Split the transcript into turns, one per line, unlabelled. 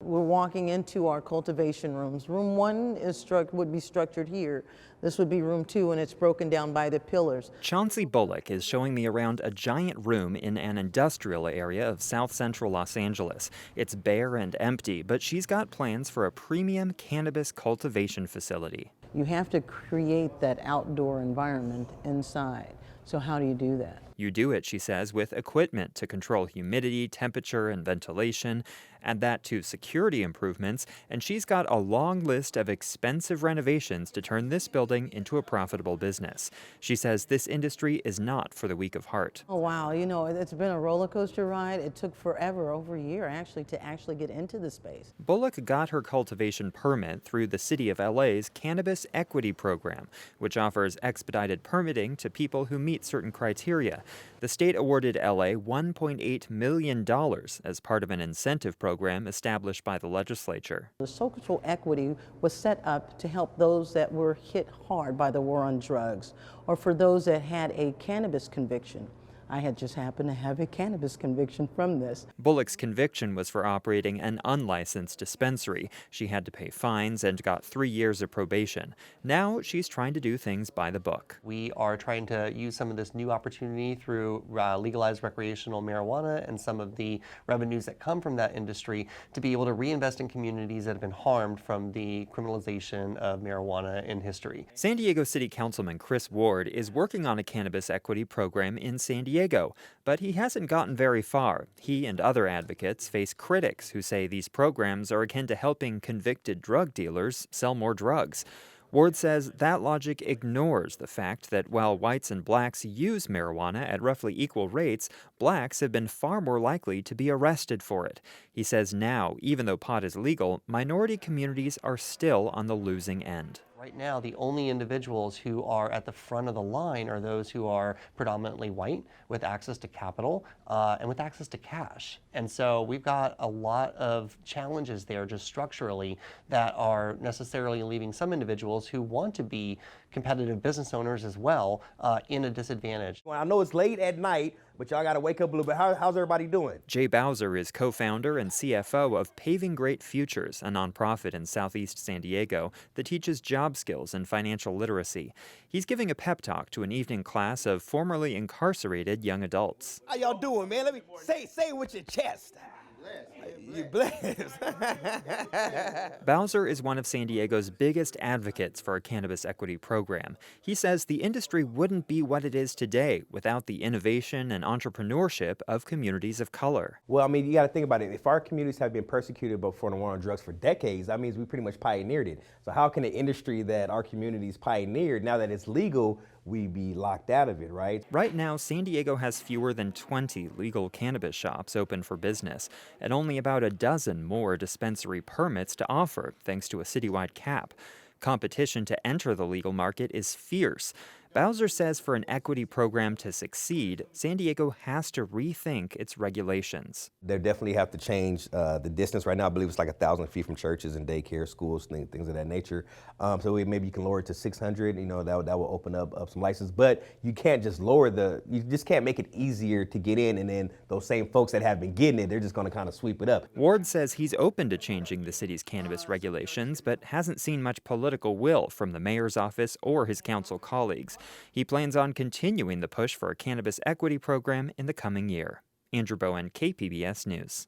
We're walking into our cultivation rooms. Room 1 would be structured here. This would be room 2, and it's broken down by the pillars.
Chauncey Bullock is showing me around a giant room in an industrial area of south central Los Angeles. It's bare and empty, but she's got plans for a premium cannabis cultivation facility.
You have to create that outdoor environment inside. So how do you do that?
You do it, she says, with equipment to control humidity, temperature, and ventilation. Add that to security improvements, and she's got a long list of expensive renovations to turn this building into a profitable business. She says this industry is not for the weak of heart.
Oh, wow. It's been a roller coaster ride. It took forever, over a year, to get into the space.
Bullock got her cultivation permit through the City of LA's Cannabis Equity Program, which offers expedited permitting to people who meet certain criteria. The state awarded LA $1.8 million as part of an incentive program established by the legislature.
The social equity was set up to help those that were hit hard by the war on drugs, or for those that had a cannabis conviction. I had just happened to have a cannabis conviction from this.
Bullock's conviction was for operating an unlicensed dispensary. She had to pay fines and got 3 years of probation. Now she's trying to do things by the book.
We are trying to use some of this new opportunity through legalized recreational marijuana and some of the revenues that come from that industry to be able to reinvest in communities that have been harmed from the criminalization of marijuana in history.
San Diego City Councilman Chris Ward is working on a cannabis equity program in San Diego, but he hasn't gotten very far. He and other advocates face critics who say these programs are akin to helping convicted drug dealers sell more drugs. Ward says that logic ignores the fact that while whites and blacks use marijuana at roughly equal rates, blacks have been far more likely to be arrested for it. He says now, even though pot is legal, minority communities are still on the losing end.
Right now, the only individuals who are at the front of the line are those who are predominantly white, with access to capital and with access to cash. And so we've got a lot of challenges there just structurally that are necessarily leaving some individuals who want to be competitive business owners as well in a disadvantage.
Well, I know it's late at night, but y'all got to wake up a little bit. How's everybody doing?
Jay Bowser is co-founder and CFO of Paving Great Futures, a nonprofit in southeast San Diego that teaches job skills and financial literacy. He's giving a pep talk to an evening class of formerly incarcerated young adults.
How y'all doing, man? Let me say it with your chest. You blessed.
Bowser is one of San Diego's biggest advocates for a cannabis equity program. He says the industry wouldn't be what it is today without the innovation and entrepreneurship of communities of color.
Well, I mean, you got to think about it. If our communities have been persecuted for the war on drugs for decades, that means we pretty much pioneered it. So how can the industry that our communities pioneered, now that it's legal, we be locked out of it, right?
Right now, San Diego has fewer than 20 legal cannabis shops open for business, and only about a dozen more dispensary permits to offer, thanks to a citywide cap. Competition to enter the legal market is fierce. Bowser says for an equity program to succeed, San Diego has to rethink its regulations.
They definitely have to change the distance. Right now, I believe it's like 1,000 feet from churches and daycare, schools, things of that nature. So maybe you can lower it to 600. That will open up some license. But you can't just you just can't make it easier to get in, and then those same folks that have been getting it, they're just going to kind of sweep it up.
Ward says he's open to changing the city's cannabis regulations, but hasn't seen much political will from the mayor's office or his council colleagues. He plans on continuing the push for a cannabis equity program in the coming year. Andrew Bowen, KPBS News.